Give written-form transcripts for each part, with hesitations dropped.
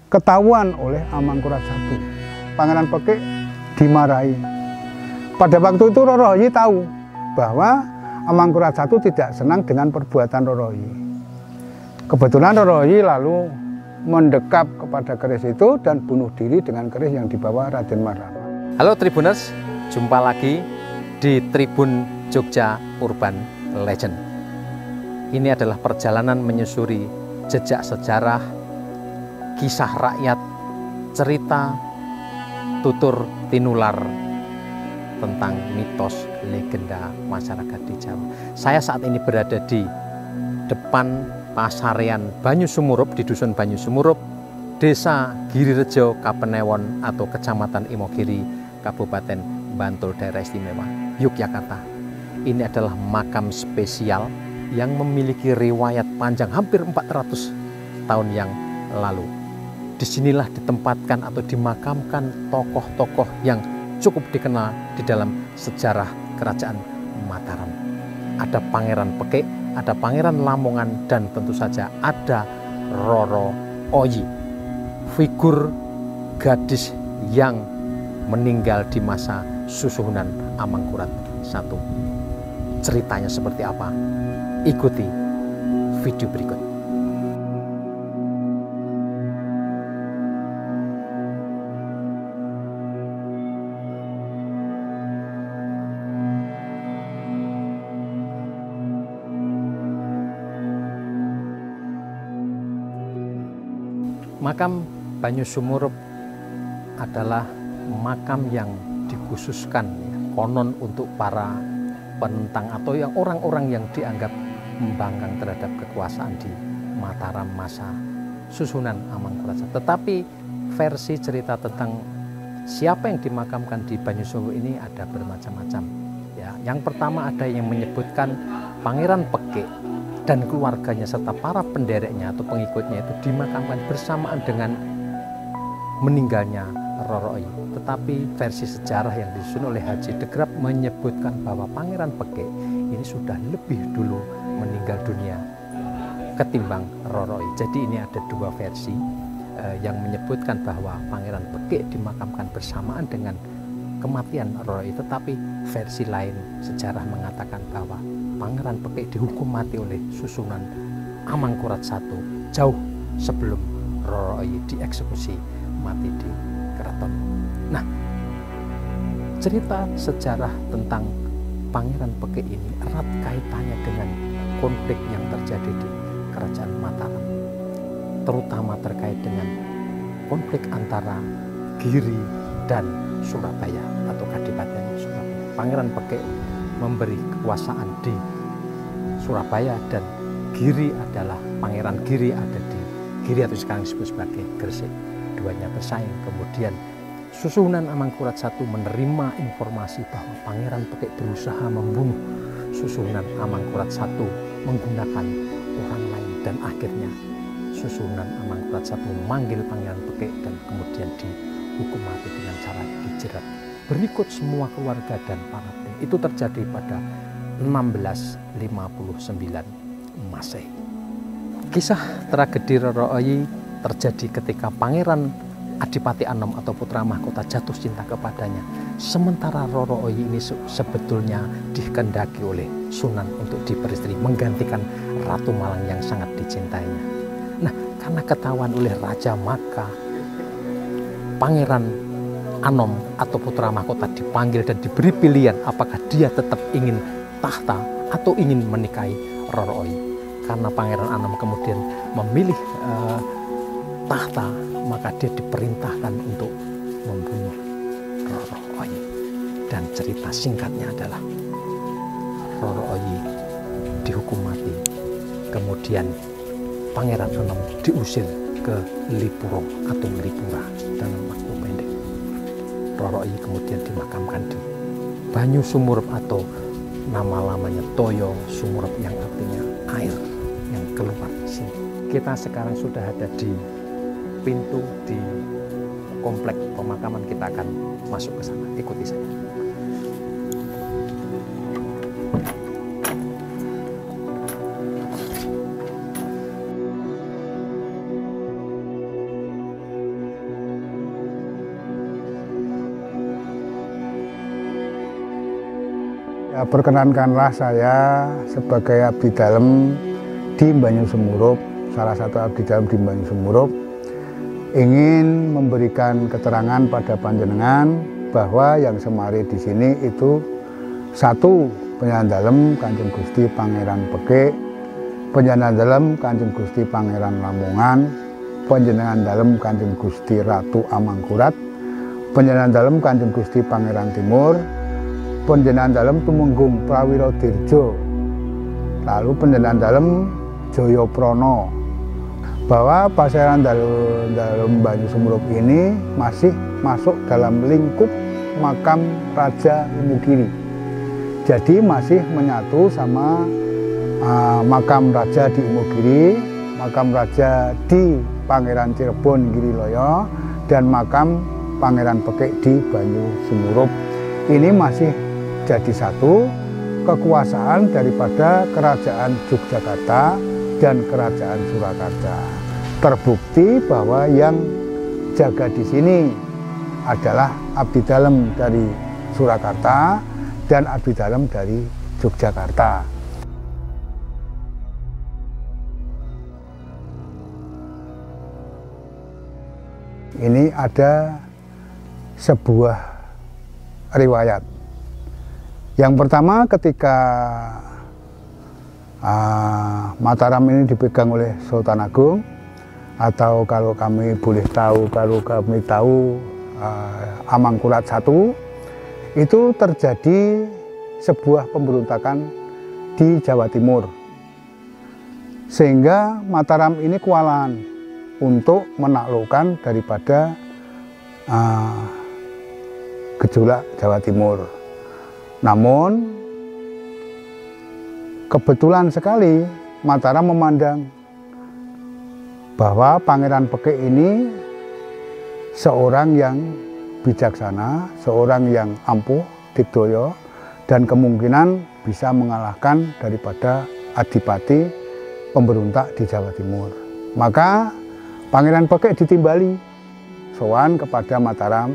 ketahuan oleh Amangkurat I. Pangeran Pekik dimarahi. Pada waktu itu Roroyi tahu bahwa Amangkurat I tidak senang dengan perbuatan Roroyi. Kebetulan Roroyi lalu mendekap kepada keris itu dan bunuh diri dengan keris yang dibawa Raden Marlama. Halo Tribuners, jumpa lagi di Tribun Jogja Urban Legend. Ini adalah perjalanan menyusuri jejak sejarah, kisah rakyat, cerita, tutur tinular tentang mitos legenda masyarakat di Jawa. Saya saat ini berada di depan Pasarean Banyu Sumurup di Dusun Banyu Sumurup, Desa Girirejo, Kapanewon atau Kecamatan Imogiri, Kabupaten Bantul, Daerah Istimewa Yogyakarta. Ini adalah makam spesial yang memiliki riwayat panjang hampir 400 tahun yang lalu. Disinilah ditempatkan atau dimakamkan tokoh-tokoh yang cukup dikenal di dalam sejarah Kerajaan Mataram. Ada Pangeran Pekik, ada Pangeran Lamongan, dan tentu saja ada Roro Oyi, figur gadis yang meninggal di masa susuhunan Amangkurat I. Ceritanya seperti apa? Ikuti video berikut. Makam Banyu Sumurup adalah makam yang dikhususkan konon untuk para penentang atau yang orang-orang yang dianggap membangkang terhadap kekuasaan di Mataram masa susunan Amangkurat I. Tetapi versi cerita tentang siapa yang dimakamkan di Banyu Sumurup ini ada bermacam-macam. Ya, yang pertama ada yang menyebutkan Pangeran Pekik dan keluarganya serta para pendereknya atau pengikutnya itu dimakamkan bersamaan dengan meninggalnya Roro Oyi. Tetapi versi sejarah yang disusun oleh Haji De Grap menyebutkan bahwa Pangeran Pekik ini sudah lebih dulu meninggal dunia ketimbang Roro Oyi. Jadi ini ada dua versi yang menyebutkan bahwa Pangeran Pekik dimakamkan bersamaan dengan kematian Roro Oyi. Tetapi versi lain sejarah mengatakan bahwa Pangeran Pekik dihukum mati oleh susunan Amangkurat I jauh sebelum Roro Oyi dieksekusi mati di keraton. Nah, cerita sejarah tentang Pangeran Pekik ini erat kaitannya dengan konflik yang terjadi di Kerajaan Mataram, terutama terkait dengan konflik antara Giri dan Surabaya atau Kadipaten Surabaya. Pangeran Pekik memberi kekuasaan di Surabaya dan Giri adalah Pangeran Giri ada di Giri atau sekarang disebut sebagai Gresik. Duanya bersaing. Kemudian susuhunan Amangkurat I menerima informasi bahwa Pangeran Pekik berusaha membunuh susuhunan Amangkurat I menggunakan orang lain, dan akhirnya susuhunan Amangkurat I memanggil Pangeran Pekik dan kemudian dihukum mati dengan cara dijerat. Berikut semua keluarga dan para itu terjadi pada 1659 Masehi. Kisah tragedi Roro Oyi terjadi ketika Pangeran Adipati Anom atau putra mahkota jatuh cinta kepadanya. Sementara Roro Oyi ini sebetulnya dikehendaki oleh Sunan untuk diperistri menggantikan Ratu Malang yang sangat dicintainya. Nah, karena ketahuan oleh Raja Maka, Pangeran Anom atau putra mahkota dipanggil dan diberi pilihan apakah dia tetap ingin tahta atau ingin menikahi Roro Oyi. Karena Pangeran Anom kemudian memilih tahta, maka dia diperintahkan untuk membunuh Roro Oyi. Dan cerita singkatnya adalah Roro Oyi dihukum mati. Kemudian Pangeran Anom diusir ke Lipuro atau Lipura dalam waktu pendek. Roro Oyi kemudian dimakamkan di Banyu Sumurup atau nama lamanya Toyo Sumurup yang artinya air yang keluar di sini. Kita sekarang sudah ada di pintu di komplek pemakaman, kita akan masuk ke sana. Ikuti saya. Perkenankanlah saya sebagai abdi dalem di Banyu Semurup, salah satu abdi dalem di Banyu Semurup, ingin memberikan keterangan pada panjenengan bahwa yang semari di sini itu satu penyanyi dalem Kanjeng Gusti Pangeran Pekik, penyanyi dalem Kanjeng Gusti Pangeran Lamongan, penjenengan dalem Kanjeng Gusti Ratu Amangkurat, penjenengan dalem Kanjeng Gusti Pangeran Timur, penjenengan dalem Tumenggung Prawiro Dirjo, lalu penjenengan dalem Joyoprono, bahwa Paseran dalem Banyu Semurup ini masih masuk dalam lingkup makam Raja Imogiri. Jadi masih menyatu sama makam Raja di Imogiri, makam Raja di Pangeran Cirebon Giriloyo, dan makam Pangeran Pekik di Banyu Semurup. Ini masih jadi satu kekuasaan daripada Kerajaan Yogyakarta dan Kerajaan Surakarta. Terbukti bahwa yang jaga di sini adalah abdi dalem dari Surakarta dan abdi dalem dari Yogyakarta. Ini ada sebuah riwayat. Yang pertama, ketika Mataram ini dipegang oleh Sultan Agung, atau kalau kami boleh tahu, kalau kami tahu Amangkurat I, itu terjadi sebuah pemberontakan di Jawa Timur, sehingga Mataram ini kewalahan untuk menaklukkan daripada gejolak Jawa Timur. Namun kebetulan sekali Mataram memandang bahwa Pangeran Pekik ini seorang yang bijaksana, seorang yang ampuh, digdaya, dan kemungkinan bisa mengalahkan daripada adipati pemberontak di Jawa Timur. Maka Pangeran Pekik ditimbali sowan kepada Mataram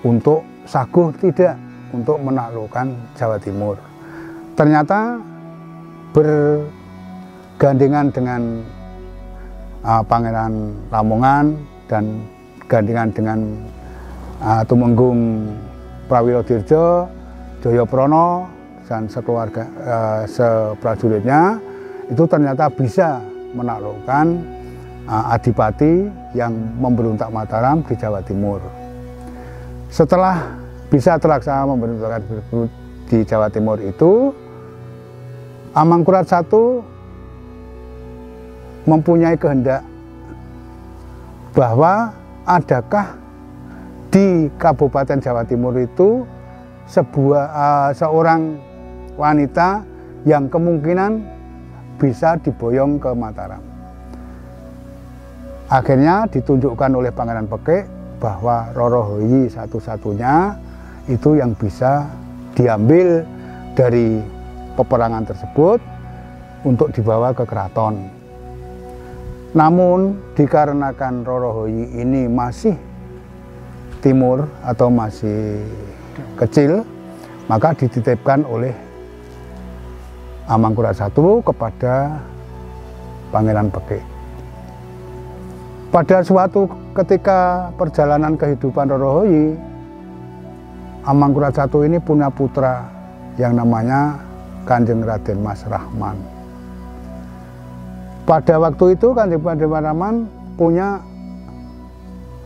untuk saguh tidak untuk menaklukkan Jawa Timur. Ternyata bergandengan dengan Pangeran Lamongan dan gandengan dengan Tumenggung Prawiro Dirjo, Joyoprono, dan sekeluarga seprajuritnya, itu ternyata bisa menaklukkan adipati yang memberontak Mataram di Jawa Timur. Setelah bisa terlaksana memberontak di Jawa Timur itu, Amangkurat I mempunyai kehendak bahwa adakah di Kabupaten Jawa Timur itu seorang wanita yang kemungkinan bisa diboyong ke Mataram. Akhirnya ditunjukkan oleh Pangeran Pekik bahwa Roro Hoyi satu-satunya itu yang bisa diambil dari peperangan tersebut untuk dibawa ke keraton. Namun dikarenakan Roro Hoyi ini masih timur atau masih kecil, maka dititipkan oleh Amangkurat I kepada Pangeran Pekik. Pada suatu ketika perjalanan kehidupan Roro Hoyi, Amangkurat I ini punya putra yang namanya Kanjeng Raden Mas Rahman. Pada waktu itu Kanjeng Raden Mas Rahman punya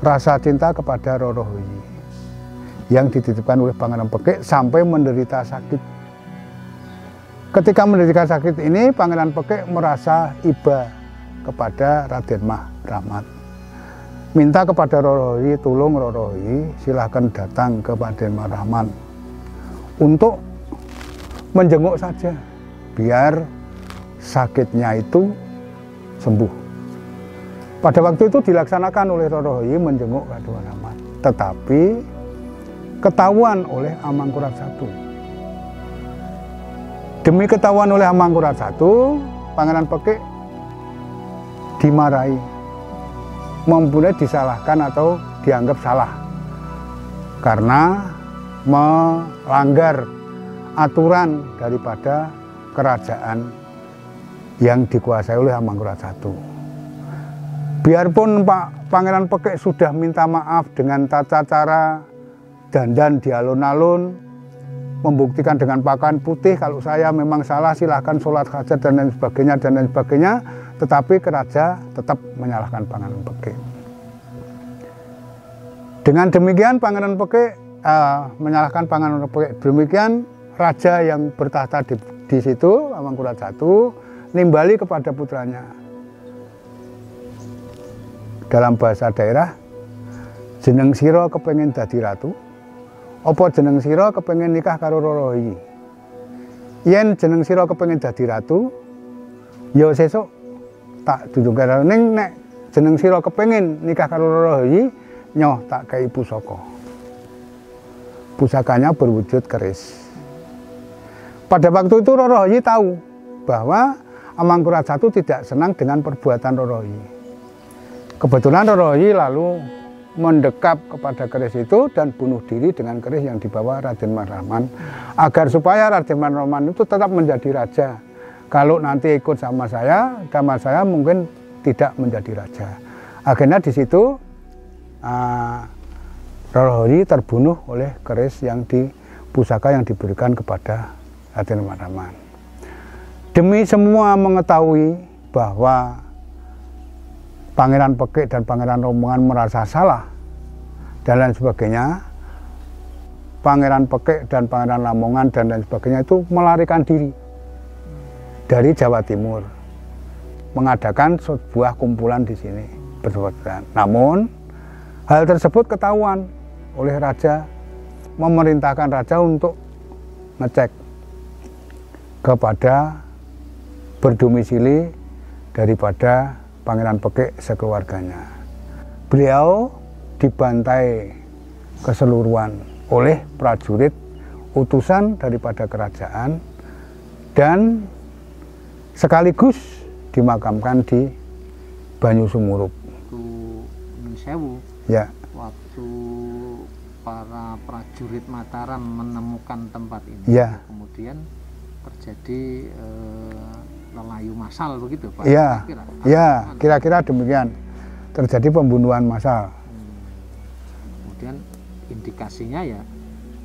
rasa cinta kepada Roro Hoyi yang dititipkan oleh Pangeran Pekik sampai menderita sakit. Ketika menderita sakit ini, Pangeran Pekik merasa iba kepada Raden Mas Rahman. Minta kepada Roro Hoyi, tolong Roro Hoyi, silahkan datang ke Raden Mas Rahman untuk menjenguk saja, biar sakitnya itu sembuh. Pada waktu itu dilaksanakan oleh Roro Hoyi menjenguk Raden Mas Rahman, tetapi ketahuan oleh Amangkurat I. Demi ketahuan oleh Amangkurat I, Pangeran Pekik dimarahi, mempunyai disalahkan atau dianggap salah karena melanggar aturan daripada kerajaan yang dikuasai oleh Amangkurat I. Biarpun Pak Pangeran Pekik sudah minta maaf dengan tata cara dandan di alun-alun, membuktikan dengan pakaian putih, kalau saya memang salah silahkan sholat hajat dan lain sebagainya, tetapi raja tetap menyalahkan Pangeran Pekik. Dengan demikian Pangeran Pekik menyalahkan Pangeran Pekik. Demikian raja yang bertahta di situ, Amangkurat I, nimbali kepada putranya. Dalam bahasa daerah, jeneng sira kepengen dadi ratu, apa jeneng sira kepengen nikah karo Rorohi? Yen jeneng sira kepengen dadi ratu, ya sesuk tak duduk karo ning nek jeneng sira kepengen nikah karo Rorohi, nyoh tak kei pusaka. Pusakanya berwujud keris. Pada waktu itu Rorohi tahu bahwa Amangkurat I tidak senang dengan perbuatan Rorohi. Kebetulan Rorohi lalu mendekap kepada keris itu dan bunuh diri dengan keris yang dibawa Raden Rahman, agar supaya Raden Rahman itu tetap menjadi raja. Kalau nanti ikut sama saya mungkin tidak menjadi raja. Akhirnya di situ Rorohi terbunuh oleh keris yang pusaka yang diberikan kepada Raden Rahman. Demi semua mengetahui bahwa Pangeran Pekik dan Pangeran Rombongan merasa salah dan lain sebagainya, Pangeran Pekik dan Pangeran Lamongan dan lain sebagainya itu melarikan diri dari Jawa Timur, mengadakan sebuah kumpulan di sini berseberangan. Namun hal tersebut ketahuan oleh raja, memerintahkan raja untuk ngecek kepada berdomisili daripada Pangeran Pekik sekeluarganya. Beliau dibantai keseluruhan oleh prajurit utusan daripada kerajaan dan sekaligus dimakamkan di Banyu Sumurup. Sewu. Ya. Waktu para prajurit Mataram menemukan tempat ini, ya, kemudian terjadi lelayu massal begitu Pak? Iya, ya, kira-kira demikian. Terjadi pembunuhan massal. Kemudian indikasinya ya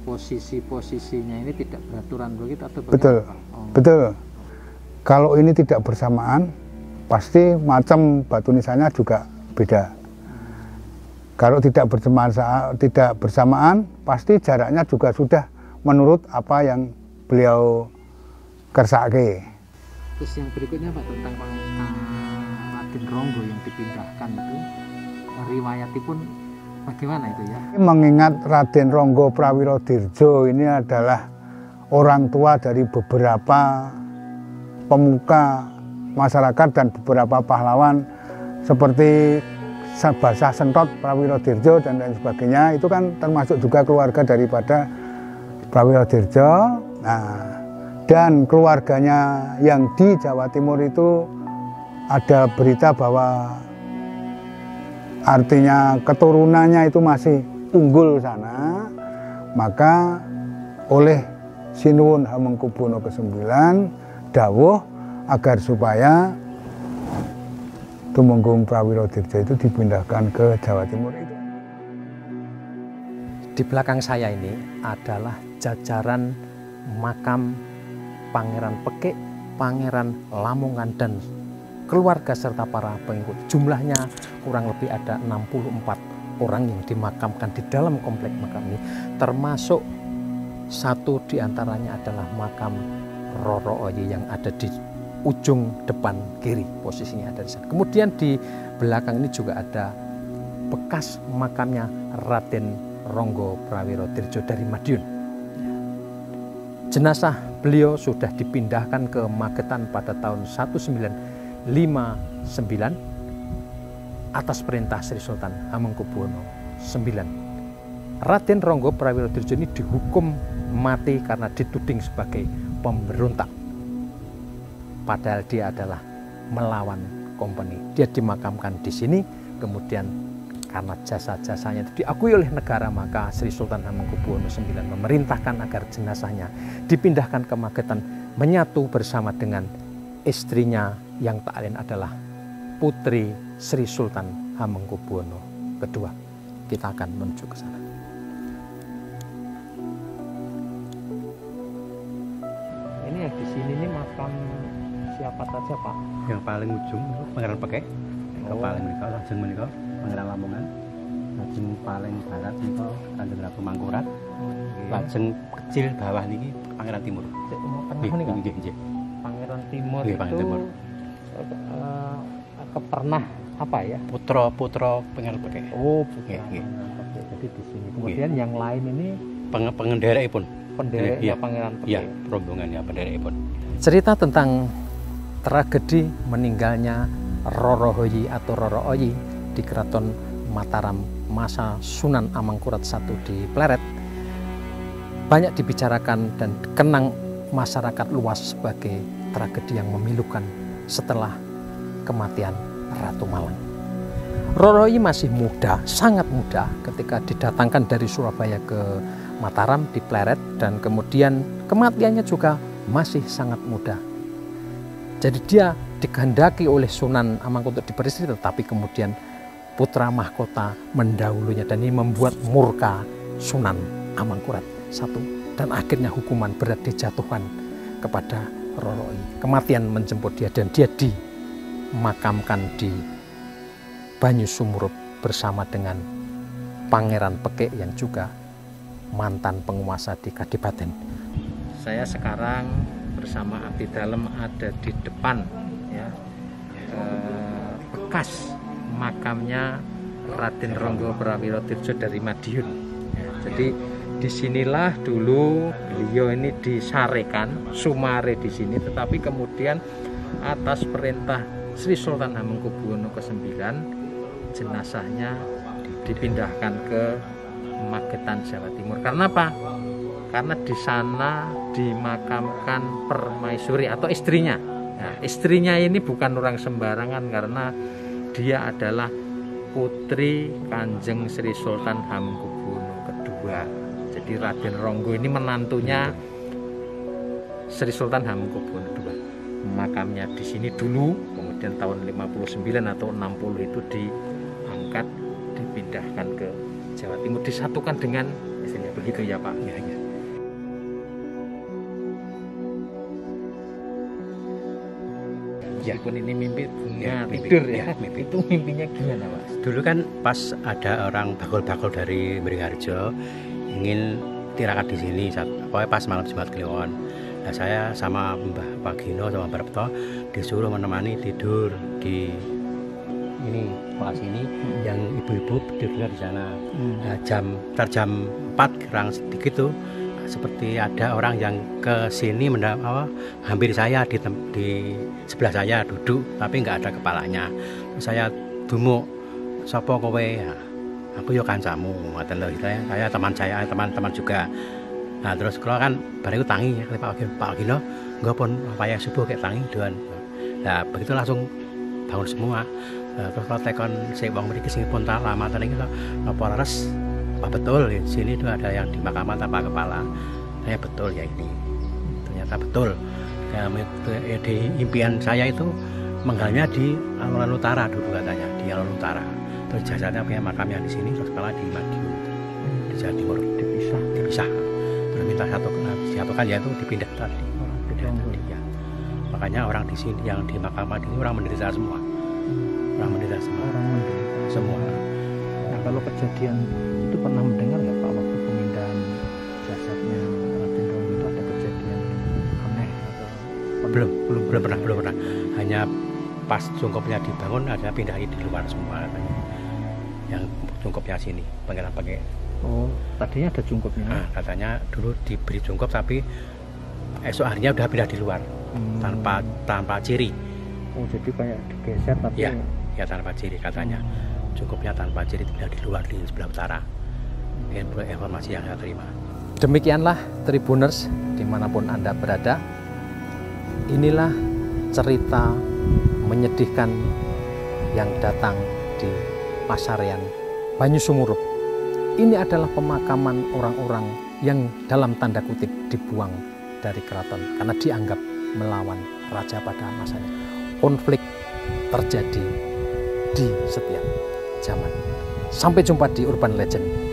posisi-posisinya ini tidak beraturan begitu atau bagaimana? Betul, betul. Kalau ini tidak bersamaan, pasti macam batu nisannya juga beda. Kalau tidak bersamaan, pasti jaraknya juga sudah menurut apa yang beliau kersake. Terus yang berikutnya Pak tentang Raden Ronggo yang dipindahkan itu, riwayatipun bagaimana itu ya? Mengingat Raden Ronggo Prawirodirjo ini adalah orang tua dari beberapa pemuka masyarakat dan beberapa pahlawan seperti Basah Sentot Prawirodirjo dan lain sebagainya, itu kan termasuk juga keluarga daripada Prawirodirjo. Nah, dan keluarganya yang di Jawa Timur itu ada berita bahwa artinya keturunannya itu masih unggul sana, maka oleh Sinuwun Hamengkubuwono ke-9 dawuh agar supaya Tumenggung Prawirodirjo itu dipindahkan ke Jawa Timur itu. Di belakang saya ini adalah jajaran makam Pangeran Pekik, Pangeran Lamongan dan keluarga serta para pengikut. Jumlahnya kurang lebih ada 64 orang yang dimakamkan di dalam komplek makam ini, termasuk satu diantaranya adalah makam Roro Oyi yang ada di ujung depan kiri, posisinya ada di sana. Kemudian di belakang ini juga ada bekas makamnya Raden Ronggo Prawirodirjo dari Madiun. Jenazah beliau sudah dipindahkan ke Magetan pada tahun 1959 atas perintah Sri Sultan Hamengkubuwono IX. Raden Ronggo Prawirodirjo ini dihukum mati karena dituding sebagai pemberontak. Padahal dia adalah melawan kompeni. Dia dimakamkan di sini, kemudian karena jasa-jasanya itu diakui oleh negara, maka Sri Sultan Hamengkubuwono IX memerintahkan agar jenazahnya dipindahkan ke Magetan, menyatu bersama dengan istrinya yang tak lain adalah putri Sri Sultan Hamengkubuwono II. Kita akan menuju ke sana. Ini yang di sini ini makam siapa saja, Pak? Yang paling ujung itu Pangeran Pekek. Yang paling menika lajeng menika Pangeran Lamongan. Lajeng paling barat menika Kanjeng Ratu Mangkurat. Lajeng kecil bawah niki Pangeran Timur. Tengah ini kan? Nggih. Pangeran Timur Nggih, itu Pangeran Timur. pernah apa ya? Putra Pangeran Pekek. Oh, Nggih, nggih. Jadi di sini. Kemudian yang lain ini Pengenderekipun. pendereknya Iya. Pangeran Pekek. Iya, rombongannya penderekipun. Cerita tentang tragedi meninggalnya Roro Hoyi atau Roro Oyi di Keraton Mataram masa Sunan Amangkurat I di Pleret banyak dibicarakan dan dikenang masyarakat luas sebagai tragedi yang memilukan setelah kematian Ratu Malang. Roro Oyi masih muda, sangat muda ketika didatangkan dari Surabaya ke Mataram di Pleret, dan kemudian kematiannya juga masih sangat muda. Jadi dia dikehendaki oleh Sunan Amangkurat untuk diperistri, tetapi kemudian putra mahkota mendahulunya, dan ini membuat murka Sunan Amangkurat I, dan akhirnya hukuman berat dijatuhkan kepada Roro Oyi. Kematian menjemput dia dan dia dimakamkan di Banyu Sumurup bersama dengan Pangeran Pekek yang juga mantan penguasa di Kadipaten. Saya sekarang bersama Abdi Dalem ada di depan ya, bekas makamnya Raden Ronggo Prawirodirjo dari Madiun. Ya, jadi disinilah dulu beliau ini disarekan, sumare di sini, tetapi kemudian atas perintah Sri Sultan Hamengkubuwono IX jenazahnya dipindahkan ke Magetan, Jawa Timur. Karena apa? Karena di sana dimakamkan permaisuri atau istrinya. Nah, istrinya ini bukan orang sembarangan karena dia adalah putri Kanjeng Sri Sultan Hamengkubuwono II. Jadi Raden Ronggo ini menantunya Sri Sultan Hamengkubuwono II. Makamnya di sini dulu, kemudian tahun 59 atau 60 itu diangkat, dipindahkan ke Jawa Timur, disatukan dengan istrinya. Begitu ya, Pak? Ya, ya. Meskipun ini mimpi Ya, tidur mimpi. ya, Ya, mimpi. itu mimpinya gimana, Pak? Dulu kan pas ada orang bakul-bakul dari Beringharjo ingin tirakat di sini, pokoknya pas malam Jumat Kliwon. Nah, saya sama Mbah Pagino sama Mbah Repto disuruh menemani tidur di ini kelas ini, yang ibu-ibu tidurnya di sana. Nah, jam 4 kurang sedikit tuh seperti ada orang yang ke sini hampir saya di sebelah saya duduk, tapi nggak ada kepalanya. Terus saya dumuk, "Sapa kowe?" Ya, "Aku yo kancamu." Ngoten lho, saya teman-teman juga. Nah, terus kalau kan bareng tangi ya, Pak Gino nggak pun payah subuh kayak tangi doan. Nah, begitu langsung bangun semua. Nah, terus kalau tekon si wong mriki sing pun tak lama tadi kita apa leres, apa betul ya, sini itu ada yang dimakaman tanpa kepala. Saya betul ya ini, ternyata betul. Ya, di impian saya itu menggalnya di Alun-Alun Utara dulu katanya, di Alun-Alun Utara. Terus jasadnya punya makamnya di sini, terus kepala di Madiun, di Jawa Timur, dipisah. Terus minta disatukan, yaitu dipindah tadi. Ya. Makanya orang di sini yang di makamah ini orang menderita semua. Orang menderita semua. Nah, kalau kejadian itu pernah mendengar nggak, Pak, waktu pemindahan jasadnya Raden Ronggo itu ada kejadian aneh atau belum pernah. Hanya pas cungkupnya dibangun ada pindah di luar semua katanya. Yang cungkupnya sini, Pangeran Pekek. Oh, tadinya ada cungkupnya. Nah, katanya dulu diberi cungkup tapi esok harinya udah pindah di luar tanpa ciri. Oh, jadi kayak digeser tapi ya tanpa ciri katanya. Cungkupnya tanpa ciri, pindah di luar di sebelah utara. Ini informasi yang saya terima. Demikianlah Tribuners dimanapun Anda berada. Inilah cerita menyedihkan yang datang di Pasarian Banyu Sumurup. Ini adalah pemakaman orang-orang yang dalam tanda kutip dibuang dari keraton karena dianggap melawan raja pada masanya. Konflik terjadi di setiap zaman. Sampai jumpa di Urban Legend